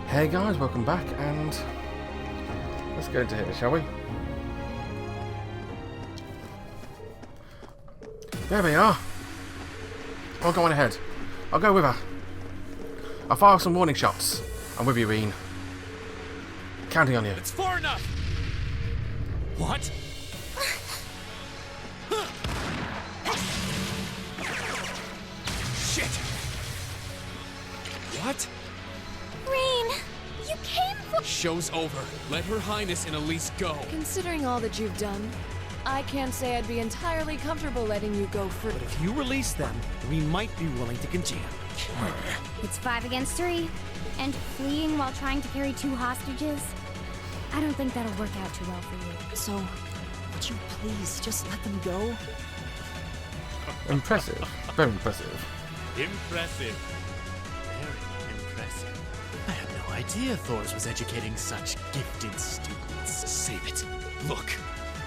Hey guys, welcome back, and let's go into here, shall we? There we are. I'll go on ahead. I'll go with her. I'll fire some warning shots. I'm with you, Rean. Counting on you. It's far enough! What? Shit! What? Rean, you came for— Show's over. Let Her Highness and Elise go. Considering all that you've done, I can't say I'd be entirely comfortable letting you go for— But if you release them, we might be willing to continue. It's 5 against 3, and fleeing while trying to carry 2 hostages. I don't think that'll work out too well for you. So, would you please just let them go? Impressive. Very impressive. Impressive. Very impressive. I had no idea Thors was educating such gifted students. Save it. Look,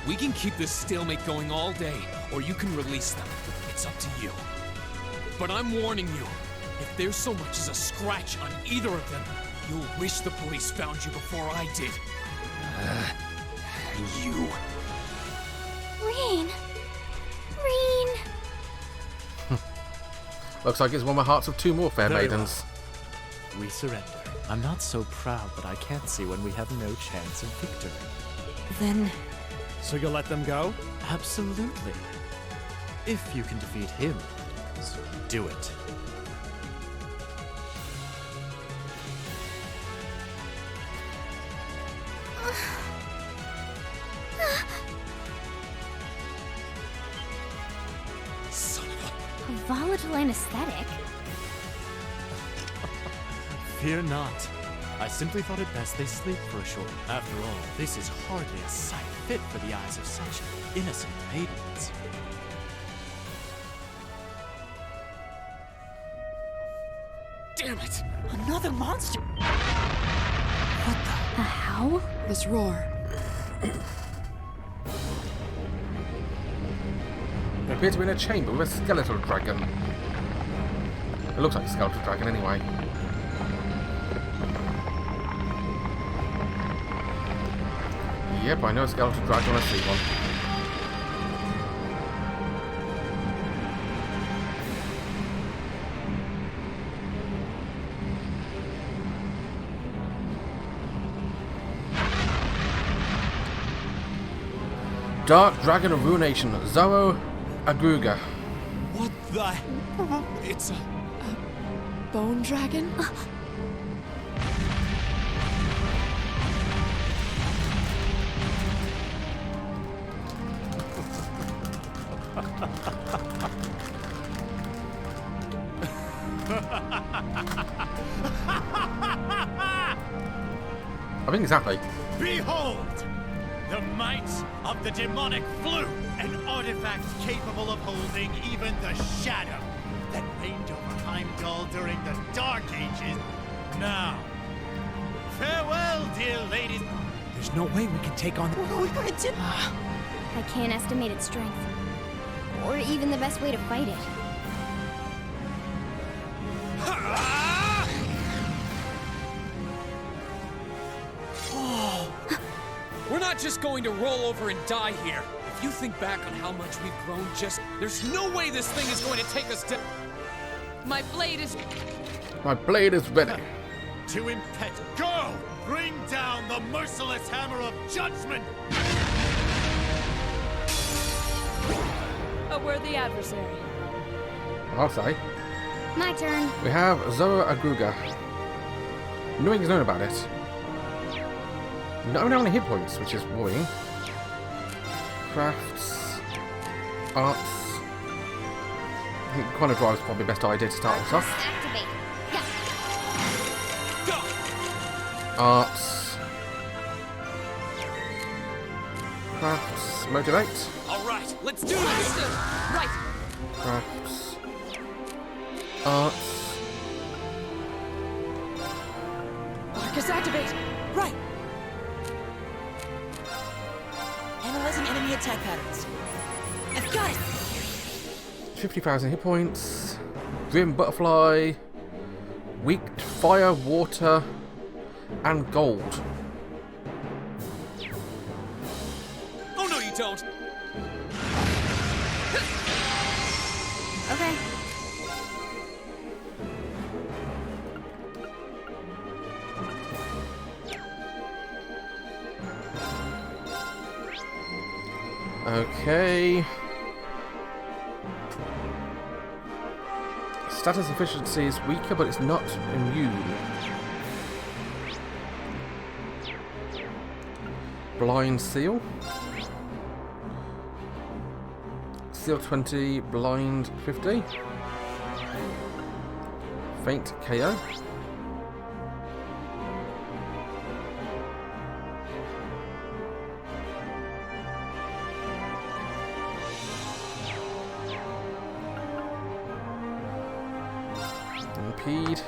we can keep this stalemate going all day, or you can release them. It's up to you. But I'm warning you, if there's so much as a scratch on either of them, you'll wish the police found you before I did. You. Rean! Rean! Looks like it's won the hearts of 2 more fair Very maidens. We surrender. I'm not so proud that I can't see when we have no chance of victory. Then So you'll let them go? Absolutely. If you can defeat him, so do it. Son of A volatile anesthetic? Fear not. I simply thought it best they sleep for a short. After all, this is hardly a sight fit for the eyes of such innocent maidens. Damn it! another monster. A how? This roar. We appear to be in a chamber with a skeletal dragon. It looks like a skeletal dragon anyway. Yep, I know a skeletal dragon when I see one. Dark Dragon of Rean Nation, Zoro Agruga. What the? It's a... Bone dragon? I think exactly. Behold! The might of the demonic flu, an artifact capable of holding even the shadow that reigned over Heimdall during the Dark Ages. Now, farewell, dear ladies. There's no way we can take on. What are we gonna do? I can't estimate its strength. Or even the best way to fight it. We're not just going to roll over and die here. If you think back on how much we've grown, there's no way this thing is going to take us to... My blade is... My blade is ready. To impet. Go! Bring down the merciless hammer of judgment! a worthy adversary. I'll say. My turn. We have Zoro Agruga. Nothing's known about it. Not only hit points, which is worrying. Crafts. Arts. I think Quantum Drive is probably the best idea to start this off. Activate. Yeah. Go! Arts. Crafts. Motivate. All right, let's do this! Right. Crafts. Arts. Marcus, activate. Right. Analyzing enemy attack patterns. I've got it. 50,000 hit points. Grim Butterfly. Weak to fire, water, and gold. Oh no, you don't! Okay. Okay. Status efficiency is weaker, but it's not immune. Blind Seal. Seal 20, Blind 50. Faint KO. Impede.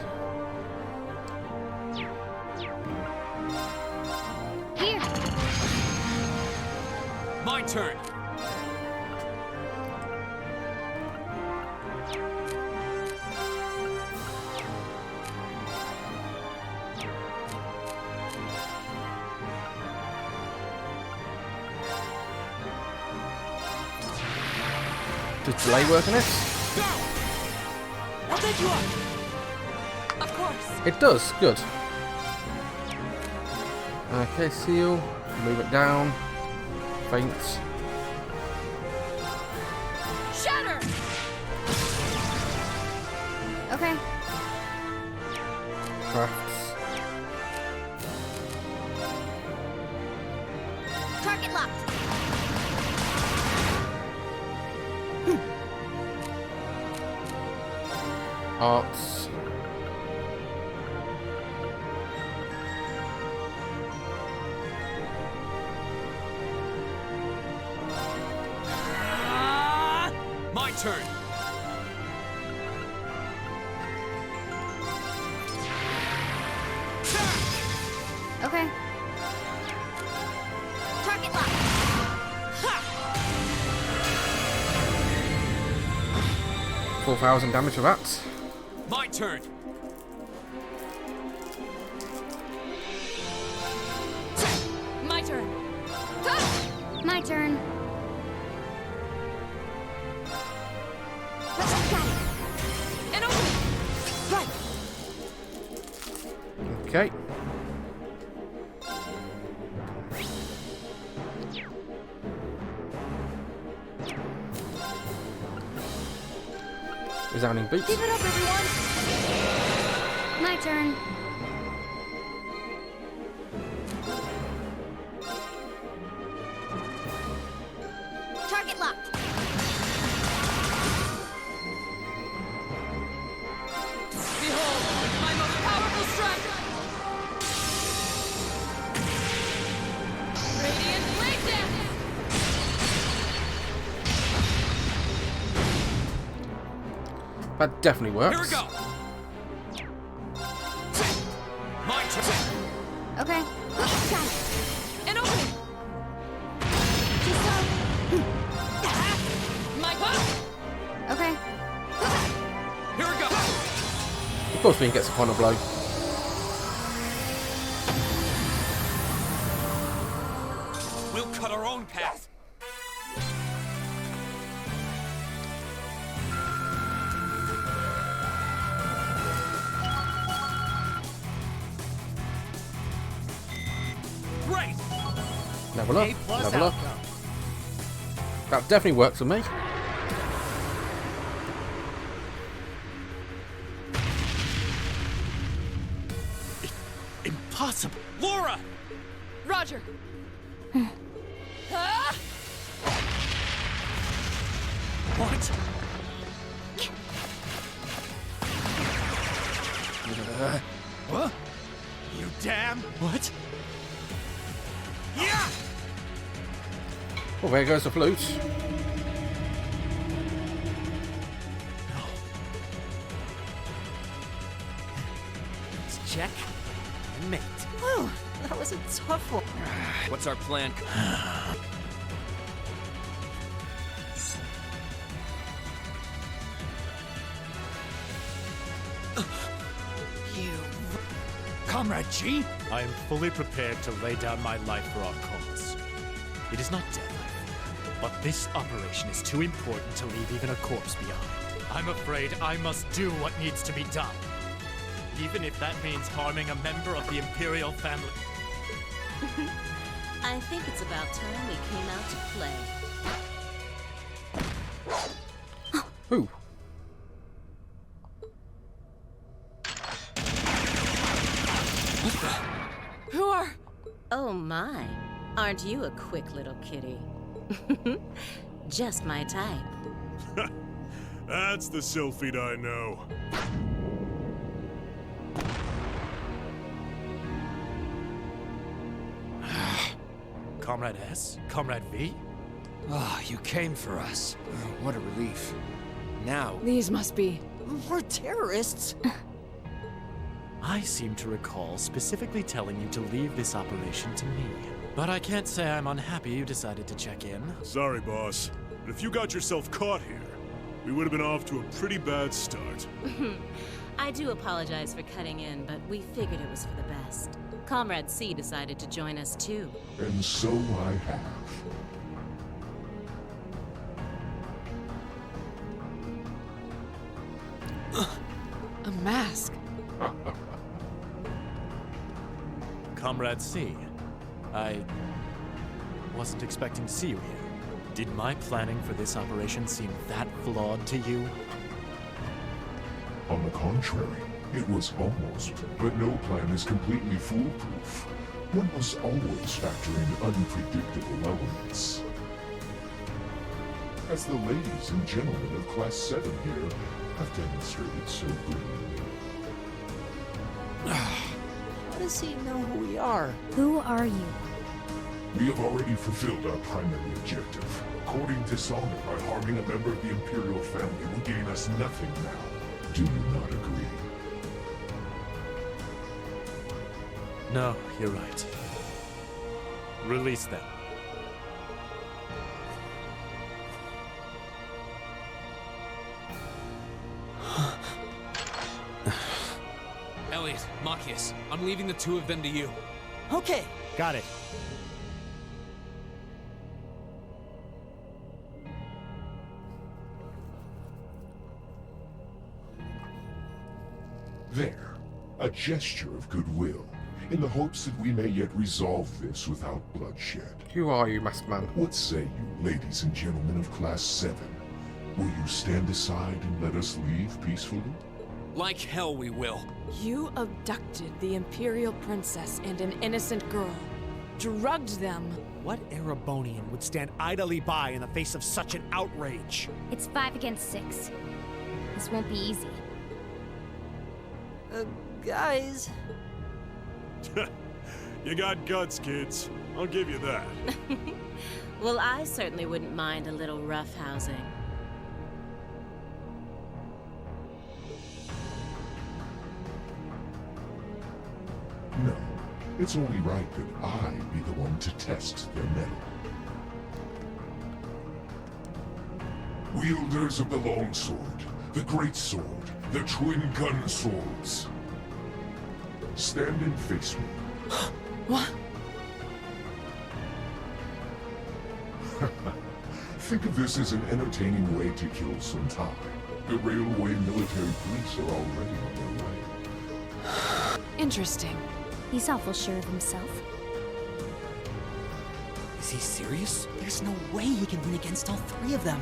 Here. My turn! Does delay work on it? Go! I'll take you up. Of course. It does, good. Okay, seal. Move it down. Faint. Shatter. Okay. Crafts. Target locked. Arts. My turn! Okay. Target locked. 4,000 damage for that. My turn! My turn. My turn. An opening. Right. Okay. Resounding beat. Keep it up, everyone. My turn. Target locked. Behold, my most powerful strike. Radiant blade dance. That definitely works. Here we go! My turn! Okay. Got it. An opening. My butt. Okay. Here we go! Of course, we can get some final blow. We'll cut our own path! Great! Level up. A+ Level up. outcome. That definitely works for me. Impossible. Laura! Roger. Ah! What? What? You damn. What? Yeah! Well, there goes the flute. No. Let's check and mate. Whew, that was a tough one. What's our plan? You... Comrade G? I am fully prepared to lay down my life for our cause. It is not death I fear, but this operation is too important to leave even a corpse behind. I'm afraid I must do what needs to be done, even if that means harming a member of the Imperial family. I think it's about time we came out to play. Who? Who are... Oh my, aren't you a quick little kitty? Just my type. That's the Sylphid I know. Comrade S? Comrade V? Ah, you came for us. Oh, what a relief. Now, These must be... We're terrorists. I seem to recall specifically telling you to leave this operation to me. But I can't say I'm unhappy you decided to check in. Sorry, boss. But if you got yourself caught here, we would have been off to a pretty bad start. I do apologize for cutting in, but we figured it was for the best. Comrade C decided to join us too. And so I have. a mask. Comrade C, I wasn't expecting to see you here. Did my planning for this operation seem that flawed to you? On the contrary, it was almost, but no plan is completely foolproof. One must always factor in unpredictable elements. As the ladies and gentlemen of Class 7 here have demonstrated so brilliantly. How does he know who we are? Who are you? We have already fulfilled our primary objective. Courting dishonor by harming a member of the Imperial family will gain us nothing now. Do you not agree? No, you're right. Release them. Elliot, Machias, I'm leaving the two of them to you. Okay. Got it. There, a gesture of goodwill, in the hopes that we may yet resolve this without bloodshed. Who are you, masked man? What say you, ladies and gentlemen of Class 7? Will you stand aside and let us leave peacefully? Like hell we will. You abducted the Imperial Princess and an innocent girl. Drugged them. What Erebonian would stand idly by in the face of such an outrage? It's 5 against 6. This won't be easy. Guys. You got guts, kids. I'll give you that. Well, I certainly wouldn't mind a little roughhousing. No, it's only right that I be the one to test their mettle. Wielders of the longsword, the great sword, the twin gun swords. Stand and face me. What? Think of this as an entertaining way to kill some time. The railway military police are already on their way. Interesting. He's awful sure of himself. Is he serious? There's no way he can win against all 3 of them.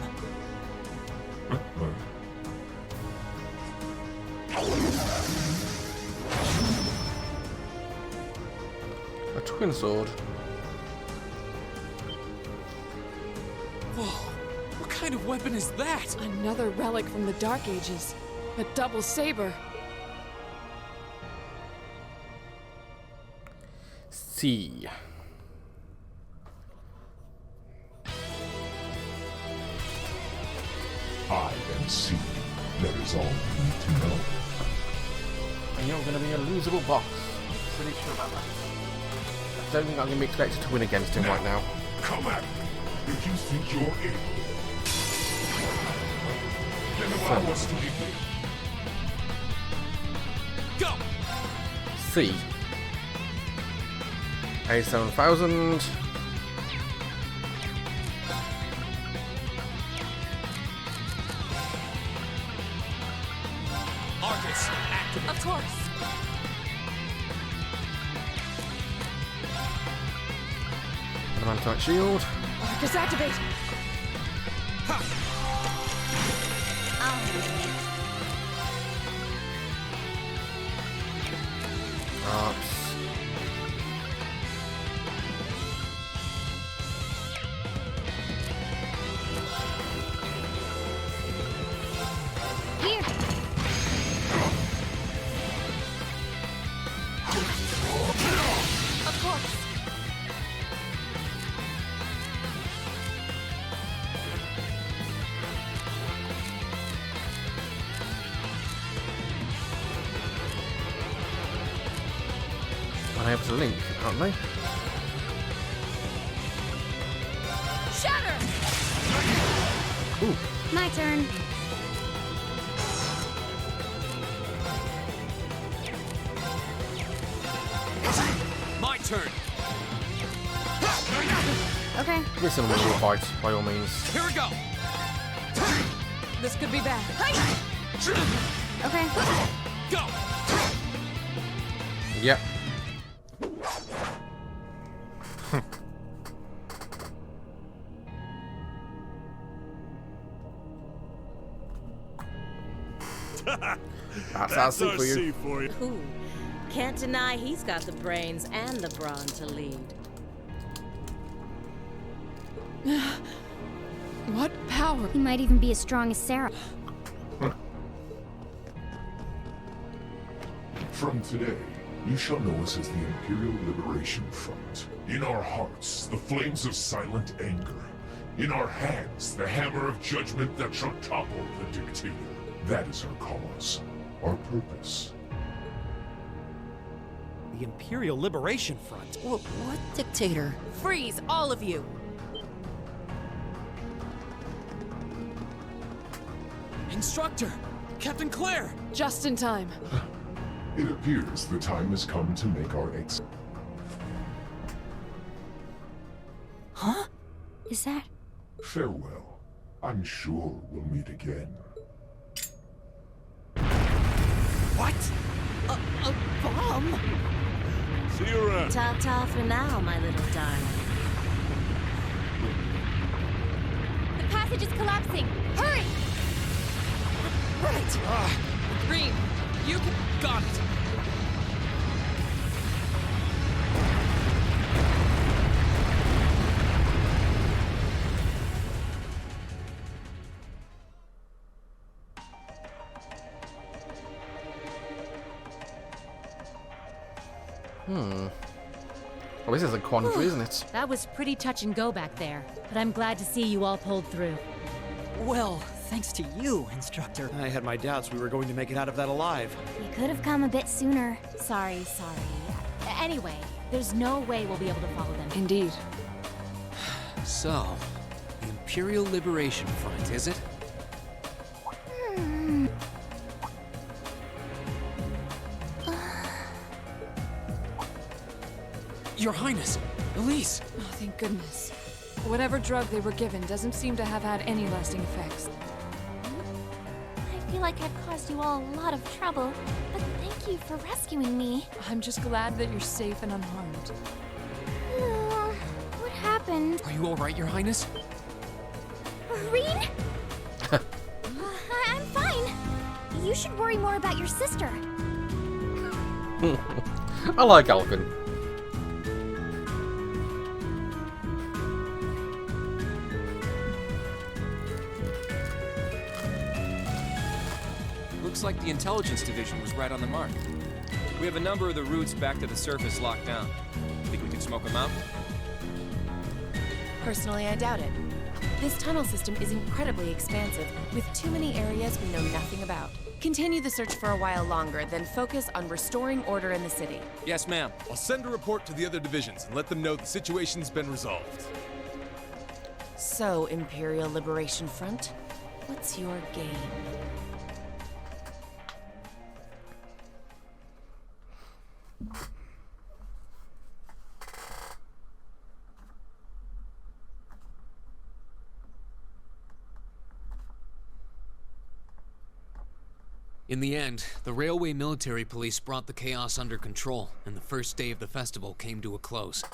A twin sword. Whoa, what kind of weapon is that? Another relic from the Dark Ages. A double saber. C. I am C. That is all you need to know. And you're going to be a losable boss. Pretty sure about that. I don't think I'm going to be expected to win against him right now. Come at me. If you think you're able, then allow us to begin. Go! C. 87,000. Arcus, activate. Of course. Adamantite shield. Arcus, activate. Arts. Here. Of course. Unable to link, apparently. Shatter! Ooh. My turn. My turn. Okay. This is a little fight, by all means. Here we go. This could be bad. Okay. Go. Yep. That's our seat for you. for you. Ooh, can't deny he's got the brains and the brawn to lead. What power? He might even be as strong as Sarah. From today, you shall know us as the Imperial Liberation Front. In our hearts, the flames of silent anger. In our hands, the hammer of judgment that shall topple the dictator. That is our cause, our purpose. The Imperial Liberation Front? What dictator? Freeze, all of you! Instructor, Captain Claire. Just in time. It appears the time has come to make our Huh? Is that? Farewell. I'm sure we'll meet again. What? A bomb? See you around. Ta-ta for now, my little darling. The passage is collapsing. Hurry! Right! Rean, you got it. Well, this is a quandary, isn't it? That was pretty touch and go back there, but I'm glad to see you all pulled through. Well, thanks to you, Instructor. I had my doubts we were going to make it out of that alive. You could have come a bit sooner. Sorry. Anyway, there's no way we'll be able to follow them. Indeed. So, the Imperial Liberation Front, is it? Your Highness, Elise. Oh, thank goodness. Whatever drug they were given doesn't seem to have had any lasting effects. I feel like I've caused you all a lot of trouble, but thank you for rescuing me. I'm just glad that you're safe and unharmed. What happened? Are you all right, Your Highness? Rean? I'm fine. You should worry more about your sister. I like Alvin. Looks like the intelligence division was right on the mark. We have a number of the routes back to the surface locked down. Think we can smoke them out? Personally, I doubt it. This tunnel system is incredibly expansive, with too many areas we know nothing about. Continue the search for a while longer, then focus on restoring order in the city. Yes, ma'am. I'll send a report to the other divisions and let them know the situation's been resolved. So, Imperial Liberation Front, what's your game? In the end, the railway military police brought the chaos under control, and the first day of the festival came to a close.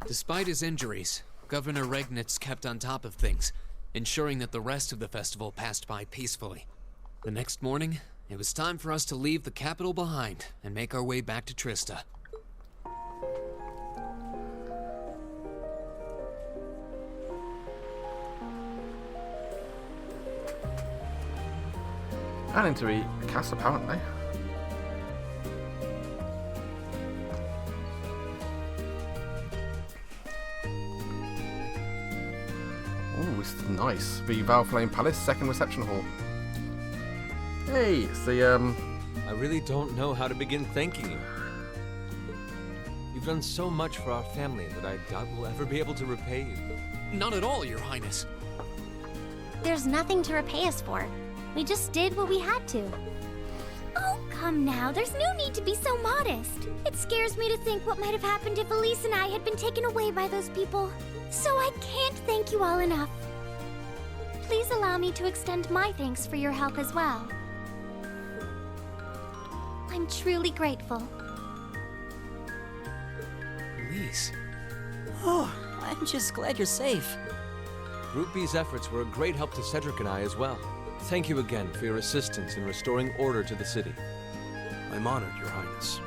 Despite his injuries, Governor Regnitz kept on top of things, ensuring that the rest of the festival passed by peacefully. The next morning, it was time for us to leave the capital behind and make our way back to Trista. And into a castle, apparently. Ooh, it's nice. The Valflame Palace, second reception hall. Hey, it's the, I really don't know how to begin thanking you. You've done so much for our family that I doubt we'll ever be able to repay you. Not at all, Your Highness. There's nothing to repay us for. We just did what we had to. Oh, come now. There's no need to be so modest. It scares me to think what might have happened if Elise and I had been taken away by those people. So I can't thank you all enough. Please allow me to extend my thanks for your help as well. I'm truly grateful. Elise. Oh, I'm just glad you're safe. Group B's efforts were a great help to Cedric and I as well. Thank you again for your assistance in restoring order to the city. I'm honored, Your Highness.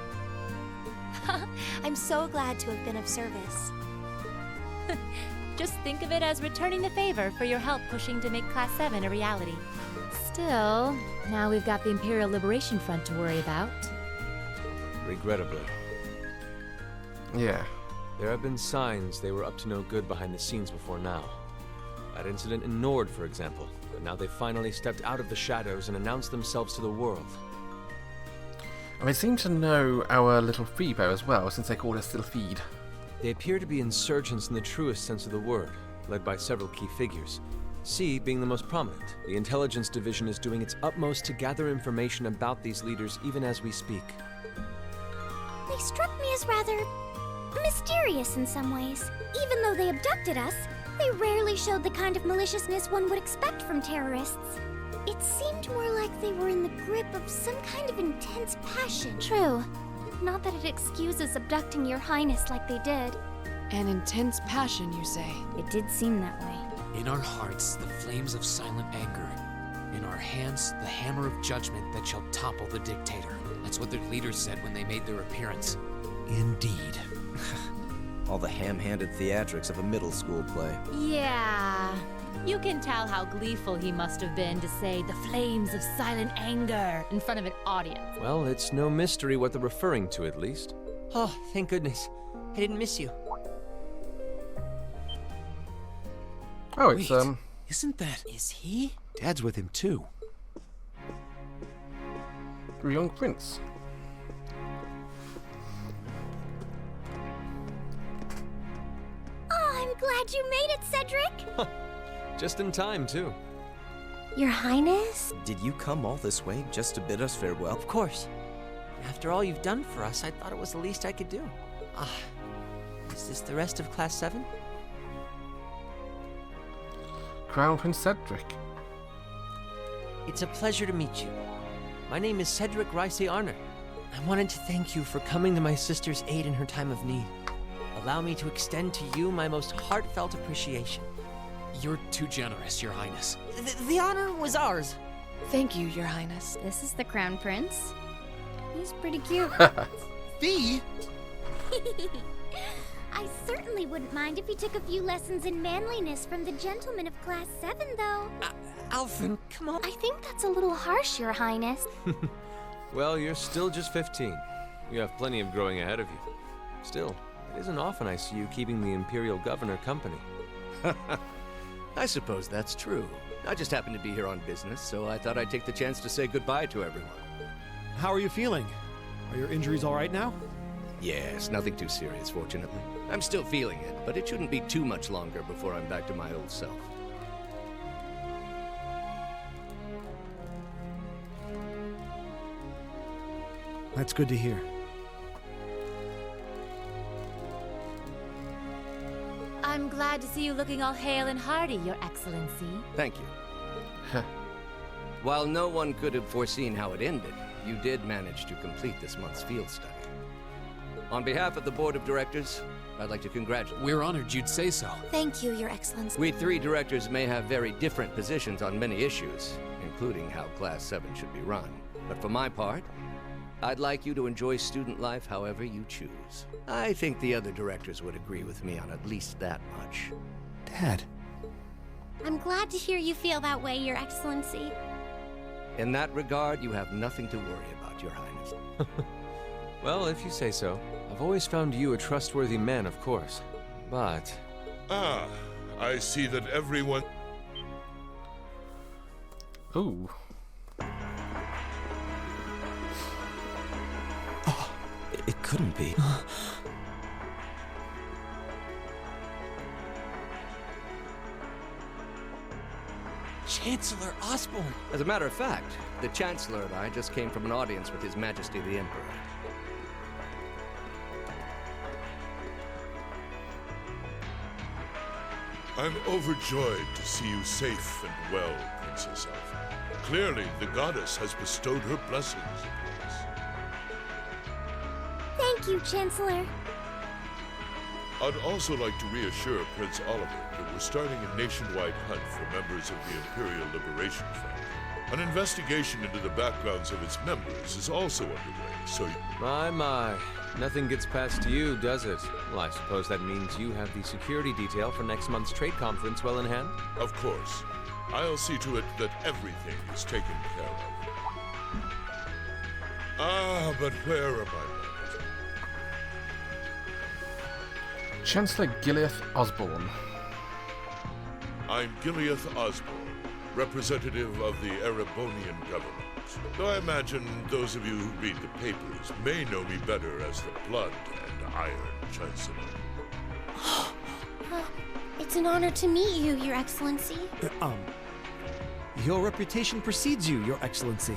I'm so glad to have been of service. Just think of it as returning the favor for your help pushing to make Class 7 a reality. Still, now we've got the Imperial Liberation Front to worry about. Regrettably. Yeah. There have been signs they were up to no good behind the scenes before now. That incident in Nord, for example. But now they've finally stepped out of the shadows and announced themselves to the world. And they seem to know our little Freebo as well, since they call us Little Feed. They appear to be insurgents in the truest sense of the word, led by several key figures. C being the most prominent. The intelligence division is doing its utmost to gather information about these leaders even as we speak. They struck me as rather mysterious in some ways. Even though they abducted us, they rarely showed the kind of maliciousness one would expect from terrorists. It seemed more like they were in the grip of some kind of intense passion. True. Not that it excuses abducting Your Highness like they did. An intense passion, you say? It did seem that way. In our hearts, the flames of silent anger. In our hands, the hammer of judgment that shall topple the dictator. That's what their leaders said when they made their appearance. Indeed. All the ham-handed theatrics of a middle school play. Yeah. You can tell how gleeful he must have been to say the flames of silent anger in front of an audience. Well, it's no mystery what they're referring to, at least. Oh, thank goodness. I didn't miss you. Oh, it's, Wait, isn't that... Is he? Dad's with him, too. The young prince. Oh, I'm glad you made it, Cedric! Just in time, too. Your Highness? Did you come all this way just to bid us farewell? Of course. After all you've done for us, I thought it was the least I could do. Is this the rest of Class 7? Crown Prince Cedric. It's a pleasure to meet you. My name is Cedric Rice Arner. I wanted to thank you for coming to my sister's aid in her time of need. Allow me to extend to you my most heartfelt appreciation. You're too generous, Your Highness. The honor was ours. Thank you, Your Highness. This is the Crown Prince. He's pretty cute. Fee? I certainly wouldn't mind if he took a few lessons in manliness from the gentlemen of Class 7, though. Alfin, come on. I think that's a little harsh, Your Highness. Well, you're still just 15. You have plenty of growing ahead of you. Still, it isn't often I see you keeping the Imperial Governor company. I suppose that's true. I just happened to be here on business, so I thought I'd take the chance to say goodbye to everyone. How are you feeling? Are your injuries all right now? Yes, nothing too serious, fortunately. I'm still feeling it, but it shouldn't be too much longer before I'm back to my old self. That's good to hear. I'm glad to see you looking all hale and hearty, Your Excellency. Thank you. While no one could have foreseen how it ended, you did manage to complete this month's field study. On behalf of the Board of Directors, I'd like to congratulate you. We're honored you'd say so. Thank you, Your Excellency. We three directors may have very different positions on many issues, including how Class 7 should be run. But for my part, I'd like you to enjoy student life however you choose. I think the other directors would agree with me on at least that much. Dad. I'm glad to hear you feel that way, Your Excellency. In that regard, you have nothing to worry about, Your Highness. Well, if you say so. I've always found you a trustworthy man, of course. But... Ah, I see that everyone... Ooh. Oh, it couldn't be. Chancellor Osborne! As a matter of fact, the Chancellor and I just came from an audience with His Majesty the Emperor. I'm overjoyed to see you safe and well, Princess Alpha. Clearly, the goddess has bestowed her blessings upon us. Thank you, Chancellor. I'd also like to reassure Prince Oliver that we're starting a nationwide hunt for members of the Imperial Liberation Front. An investigation into the backgrounds of its members is also underway, so... My. Nothing gets past you, does it? Well, I suppose that means you have the security detail for next month's trade conference well in hand? Of course. I'll see to it that everything is taken care of. Ah, but where am I? Chancellor Gileath Osborne. I'm Gileath Osborne, representative of the Erebonian government. Though I imagine those of you who read the papers may know me better as the Blood and Iron Chancellor. It's an honor to meet you, Your Excellency. Your reputation precedes you, Your Excellency.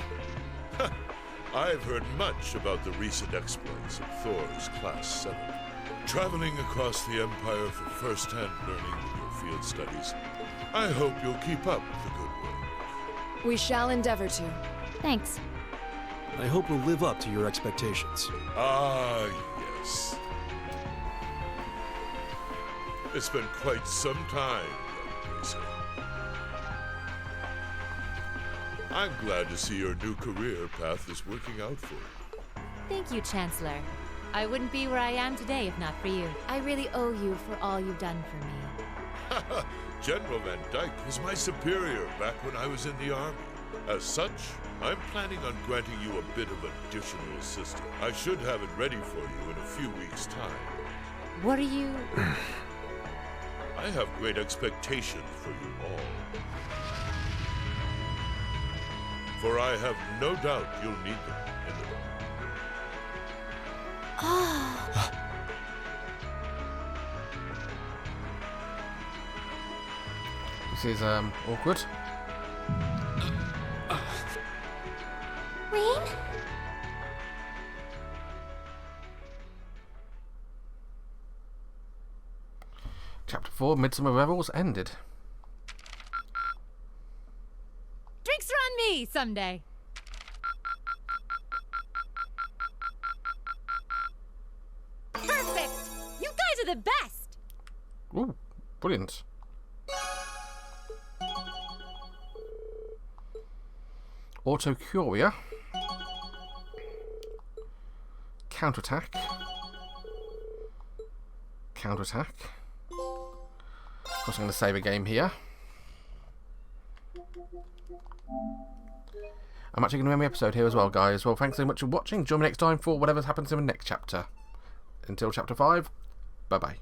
I've heard much about the recent exploits of Thors Class 7. Traveling across the Empire for first-hand learning with your field studies, I hope you'll keep up the good work. We shall endeavor to. Thanks. I hope we'll live up to your expectations. Ah, yes. It's been quite some time, young Gracie. I'm glad to see your new career path is working out for you. Thank you, Chancellor. I wouldn't be where I am today if not for you. I really owe you for all you've done for me. General Van Dyke was my superior back when I was in the Army. As such, I'm planning on granting you a bit of additional assistance. I should have it ready for you in a few weeks' time. What are you... I have great expectations for you all. For I have no doubt you'll need them in the This is awkward. Rean? Chapter 4, Midsummer Revels ended. Drinks are on me someday. Perfect! You guys are the best! Ooh, brilliant. Auto-Curia. Counterattack. Counterattack. Of course I'm going to save a game here. I'm actually going to end the episode here as well, guys. Well, thanks so much for watching. Join me next time for whatever happens in the next chapter. Until chapter 5, bye-bye.